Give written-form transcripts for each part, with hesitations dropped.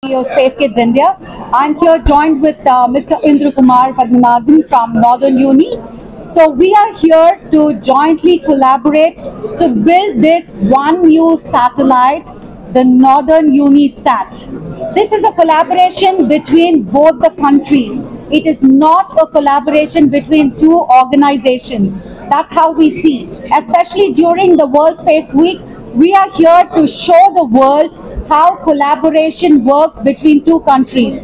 CEO Space Kids India. I'm here joined with Mr. Indra Kumar Padmanabhan from Northern Uni. So we are here to jointly collaborate to build this one new satellite, the Northern UniSat. This is a collaboration between both the countries. It is not a collaboration between two organizations. That's how we see. Especially during the World Space Week, we are here to show the world how collaboration works between two countries.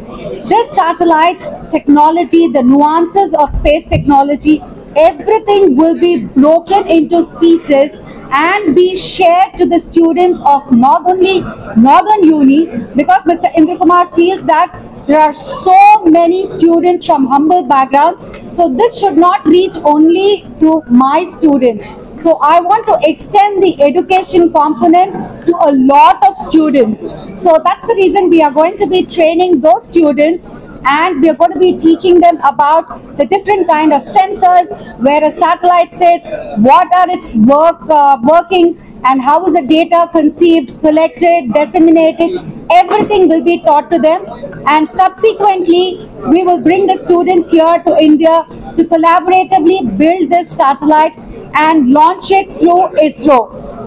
This satellite technology, the nuances of space technology, everything will be broken into pieces and be shared to the students of not only Northern Uni, because Mr. Indra Kumar feels that there are so many students from humble backgrounds, so this should not reach only to my students. So I want to extend the education component to a lot of students. So that's the reason we are going to be training those students, and we are going to be teaching them about the different kind of sensors, where a satellite sits, what are its workings, and how is the data conceived, collected, disseminated. Everything will be taught to them, and subsequently we will bring the students here to India to collaboratively build this satellite and launch it through ISRO.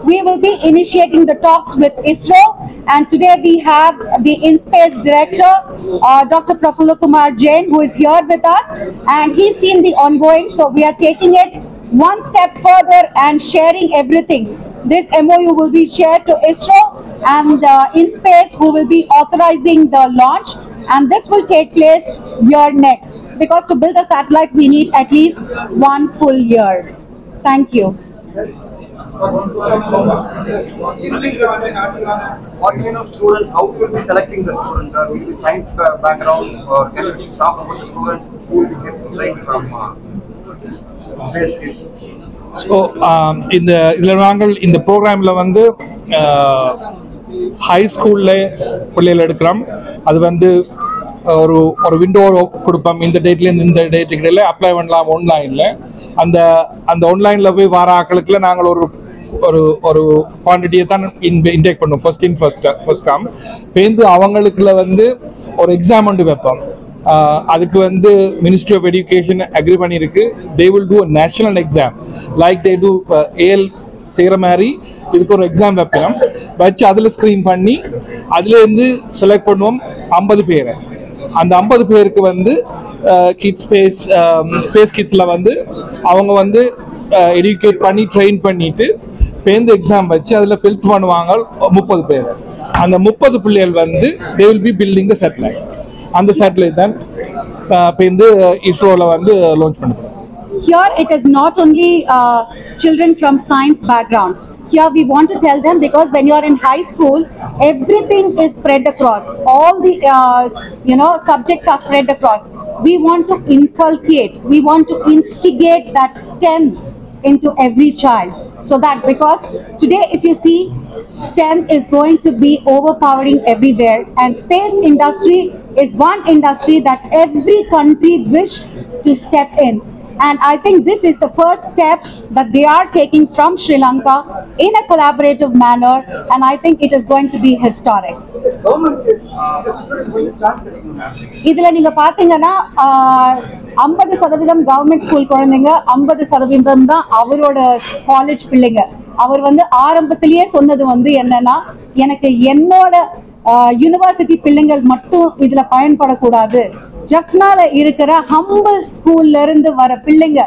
We will be initiating the talks with ISRO, and today we have the InSpace director, Dr. Prafulla Kumar Jain, who is here with us, and he's seen the ongoing, so we are taking it one step further and sharing everything. This MOU will be shared to ISRO and InSpace, who will be authorizing the launch, and this will take place year next, because to build a satellite we need at least 1 full year. Thank you. What kind of students, how will be selecting the students? Will it be science background, or can you talk about the students who will get like from Space Kids? So இந்த ப்ரோக்ராமில் வந்து high ஸ்கூலில் பிள்ளைகள் எடுக்கிறோம். அது வந்து ஒரு window கொடுப்போம். இந்த டேட்லேருந்து இந்த டேட்டுக்கு இடையில அப்ளை பண்ணலாம் ஆன்லைனில். அந்த ஆன்லைனில் போய் வர ஆக்களுக்குள்ள நாங்கள் ஒரு குவான்டிட்டியை தான் இன்டேக் பண்ணுவோம். ஃபர்ஸ்ட் கம் பேருந்து அவங்களுக்குள்ள வந்து ஒரு எக்ஸாம் ஒன்று வைப்போம். அதுக்கு வந்து மினிஸ்ட்ரி ஆஃப் எஜுகேஷன் அக்ரி பண்ணியிருக்கு. They will do a national exam like they do AL செய்கிற மாதிரி இதுக்கு ஒரு எக்ஸாம் வைப்போம். வச்சு அதில் ஸ்க்ரீன் பண்ணி அதுலேருந்து செலக்ட் பண்ணுவோம் 50 பேரை. அந்த 50 பேருக்கு வந்து ஸ்பேஸ் கிட்ஸில் வந்து அவங்க வந்து எஜுகேட் பண்ணி ட்ரெயின் பண்ணிட்டு பேருந்து எக்ஸாம் வச்சு அதில் ஃபில்ட் பண்ணுவாங்க 30 பேர். அந்த 30 பிள்ளைகள் வந்து they will be building the satellite. அந்த சேட்டலைட் தான் பேருந்து இஸ்ரோவில் வந்து லான்ச் பண்ணுறோம். Here it is not only children from science background. Here we want to tell them, because when you are in high school, everything is spread across. All the subjects are spread across. We want to inculcate, we want to instigate that STEM into every child. So that, because today if you see, STEM is going to be overpowering everywhere, and space industry is one industry that every country wish to step in. And I think this is the first step that they are taking from Sri Lanka in a collaborative manner, and I think it is going to be historic. Idhula neenga pathingana 50% government school குழந்தைங்க, 50% தான் அவரோட college பிள்ளைங்க. அவர் வந்து ஆரம்பத்திலேயே சொன்னது வந்து என்னன்னா, எனக்கு என்னோட யூனிவர்சிட்டி பிள்ளைங்கள் மட்டும் இதுல பயன்படக்கூடாது, ஜஃப்னால இருக்கிற ஹம்பிள் ஸ்கூல்ல இருந்து வர பிள்ளைங்க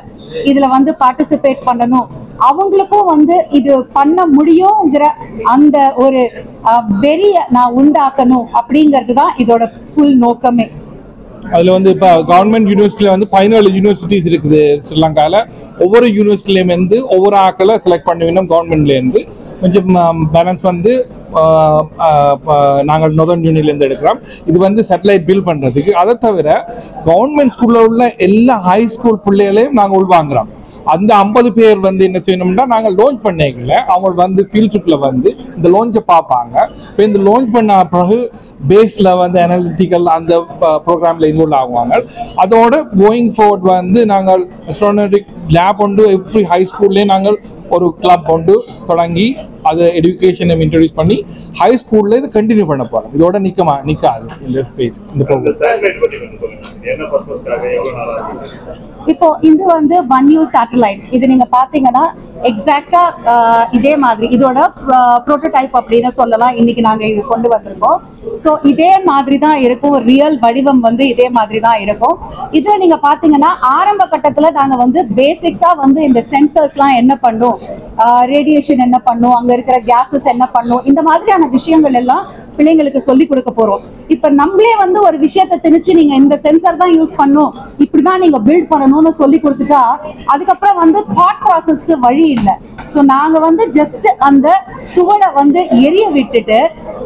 இதுல வந்து பார்ட்டிசிபேட் பண்ணணும், அவங்களுக்கும் வந்து இது பண்ண முடியுங்கிற அந்த ஒரு வெறிய நான் உண்டாக்கணும் அப்படிங்கிறது தான் இதோட ஃபுல் நோக்கமே. அதில் வந்து இப்போ கவர்மெண்ட் யூனிவர்சிட்டியில் வந்து 17 யூனிவர்சிட்டிஸ் இருக்குது ஸ்ரீலங்காவில். ஒவ்வொரு யூனிவர்சிட்டிலேருந்து ஒவ்வொரு ஆக்களை செலக்ட் பண்ணி வேணும். கவர்மெண்ட்லேருந்து கொஞ்சம் பேலன்ஸ் வந்து நாங்கள் நார்தர்ன் யூனிலேருந்து எடுக்கிறோம். இது வந்து சேட்டலைட் பில்ட் பண்ணுறதுக்கு. அதை தவிர கவர்மெண்ட் ஸ்கூலில் உள்ள எல்லா ஹை ஸ்கூல் பிள்ளைகளையும் நாங்கள் உள்வாங்குறோம். அந்த 50 பேர் வந்து என்ன செய்யணும்னா, நாங்கள் லான்ச் பண்ணிக்கல, அவங்க வந்து ஃபீல்ட் ட்ரிப்ல வந்து இந்த லான்ச்சை பார்ப்பாங்க. இப்போ இந்த லான்ச் பண்ண பிறகு பேஸில் வந்து அனாலிட்டிக்கல் அந்த ப்ரோக்ராமில் இன்வால்வ் ஆகுவாங்க. அதோட கோயிங் ஃபார்வர்ட் வந்து நாங்கள் அஸ்ட்ரானட்டிக் லேப் வந்து எவ்ரி ஹை ஸ்கூல்லேயே நாங்கள் ஒரு கிளப் கொண்டு தொடங்கி அதை எஜுகேஷனை இன்ட்ரடியூஸ் பண்ணி ஹை ஸ்கூல்ல இது கண்டினியூ பண்ண போறோம். இதோட நிக்காது இந்த ஸ்பேஸ். இந்த இப்போ இது வந்து ஒன் நியூ சேட்டலைட். இது நீங்க பாத்தீங்கன்னா எக்ஸாக்டா இதே மாதிரி இதோட புரோட்டோடைப் அப்படின்னு சொல்லலாம். இன்னைக்கு நாங்க இங்க கொண்டு வந்திருக்கோம். ஸோ இதே மாதிரி தான் இருக்கும். ரியல் வடிவம் வந்து இதே மாதிரி தான் இருக்கும். இதுல நீங்க பாத்தீங்கன்னா ஆரம்ப கட்டத்துல நாங்க வந்து பேசிக்ஸா வந்து இந்த சென்சர்ஸ்லாம் என்ன பண்ணும், ரேடியேஷன் என்ன பண்ணும், அங்க இருக்கிற கேஸஸ் என்ன பண்ணும், இந்த மாதிரியான விஷயங்கள் எல்லாம் பிள்ளைங்களுக்கு சொல்லி கொடுக்க போறோம். இப்ப நம்மளே வந்து ஒரு விஷயத்தை திணிச்சு நீங்க இந்த சென்சர் தான் யூஸ் பண்ணும், இப்படிதான் நீங்க பில்ட் பண்ணணும்னு சொல்லி கொடுத்துட்டா அதுக்கப்புறம் வந்து தாட் ப்ராசஸ்க்கு வழி இல்லை. ஸோ நாங்க வந்து ஜஸ்ட் அந்த சுவடை வந்து எரிய விட்டுட்டு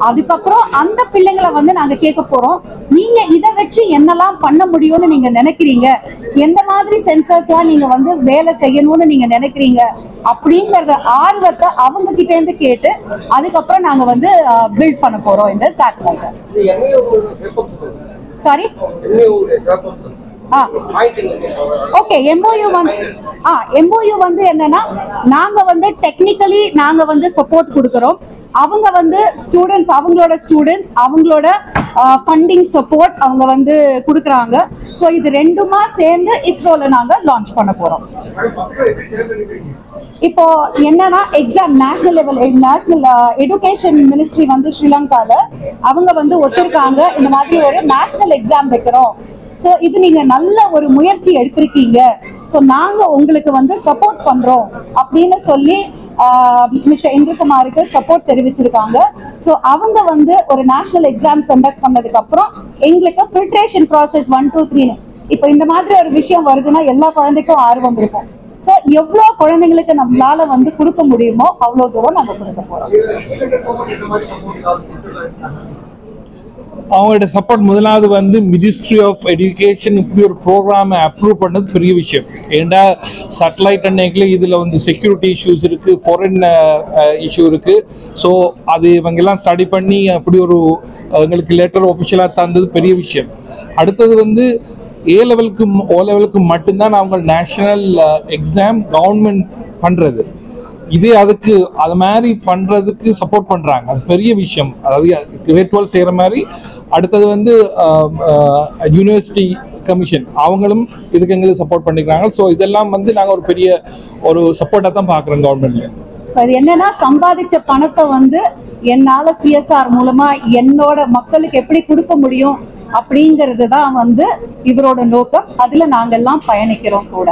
அதுக்கப்புறம் அந்த பிள்ளைங்களை வந்து நாங்க கேட்க போறோம், நீங்க இதை வச்சு என்னெல்லாம் பண்ண முடியும்னு நீங்க நினைக்கிறீங்க, எந்த மாதிரி சென்சர்ஸ்லாம் நீங்க வந்து வேலை செய்யணும்னு நீங்க நினைக்கிறீங்க அப்படிங்கறத ஆர்வத்தை அவங்க கிட்ட இருந்து கேட்டு அதுக்கப்புறம் நாங்க வந்து பில்ட் பண்ண போறோம் இந்த சேட்டலைட்டை. சாரி ஓகே, MOU வந்து என்னன்னா நாங்க வந்து டெக்னிக்கலி நாங்க வந்து சப்போர்ட் கொடுக்கறோம். அவங்க வந்து அவங்களோட ஸ்டூடெண்ட்ஸ் அவங்களோட ஃபண்டிங் சப்போர்ட் அவங்க வந்து கொடுக்குறாங்க. ஸோ இது ரெண்டுமா சேர்ந்து இஸ்ரோல நாங்க லான்ச் பண்ண போறோம். இப்போ என்னன்னா எக்ஸாம் நேஷனல் எஜுகேஷன் மினிஸ்ட்ரி வந்து ஸ்ரீலங்கால அவங்க வந்து ஒத்துருக்காங்க, இந்த மாதிரி ஒரு நேஷனல் எக்ஸாம் வைக்கிறோம். ஸோ இது நீங்க நல்ல ஒரு முயற்சி எடுத்திருக்கீங்க, ஸோ நாங்க உங்களுக்கு வந்து சப்போர்ட் பண்றோம் அப்படின்னு சொல்லி மிஸ்டர் இந்திரகுமாருக்கு சப்போர்ட் தெரிவிச்சிருக்காங்க. ஸோ அவங்க வந்து ஒரு நேஷனல் எக்ஸாம் கண்டக்ட் பண்ணதுக்கு அப்புறம் எங்களுக்கு ஃபில்ட்ரேஷன் ப்ராசஸ் 1, 2, 3 இப்போ இந்த மாதிரி ஒரு விஷயம் வருதுன்னா எல்லா குழந்தைக்கும் ஆர்வம் இருக்கும். ஸோ எவ்வளோ குழந்தைங்களுக்கு நம்மளால வந்து கொடுக்க முடியுமோ அவ்வளோ தூரம் நம்ம கொடுக்க போறோம். அவங்களோட சப்போர்ட் முதலாவது வந்து மினிஸ்ட்ரி ஆஃப் எஜுகேஷன் இப்படி ஒரு ப்ரோக்ராமை அப்ரூவ் பண்ணது பெரிய விஷயம். ஏண்டா சேட்டலைட் அன்னைக்குள்ள இதில் வந்து செக்யூரிட்டி இஷ்யூஸ் இருக்குது, ஃபாரின் இஷ்யூ இருக்குது. ஸோ அது இவங்கெல்லாம் ஸ்டடி பண்ணி அப்படி ஒரு எங்களுக்கு லேட்டர் ஒஃபிஷியலாக தந்தது பெரிய விஷயம். அடுத்தது வந்து O லெவலுக்கு மட்டும்தான் அவங்க நேஷனல் எக்ஸாம் கவர்மெண்ட் பண்ணுறது. இதே அது மாதிரி பண்றதுக்கு சப்போர்ட் பண்றாங்க, அது பெரிய விஷயம். அதாவது கிரேட் 12 செய்யற மாதிரி அடுத்தது வந்து யூனிவர்சிட்டி கமிஷன் அவங்களும் இதுக்கு எங்களுக்கு சப்போர்ட் பண்ணிக்கிறாங்க. ஸோ இதெல்லாம் வந்து நாங்கள் ஒரு பெரிய ஒரு சப்போர்ட்டா தான் பார்க்குறோம் கவர்மெண்ட்ல. ஸோ அது என்னன்னா சம்பாதிச்ச பணத்தை வந்து என்னால CSR மூலமா என்னோட மக்களுக்கு எப்படி கொடுக்க முடியும் அப்படிங்கிறது தான் வந்து இவரோட நோக்கம். அதுல நாங்கெல்லாம் பயணிக்கிறோம் கூட.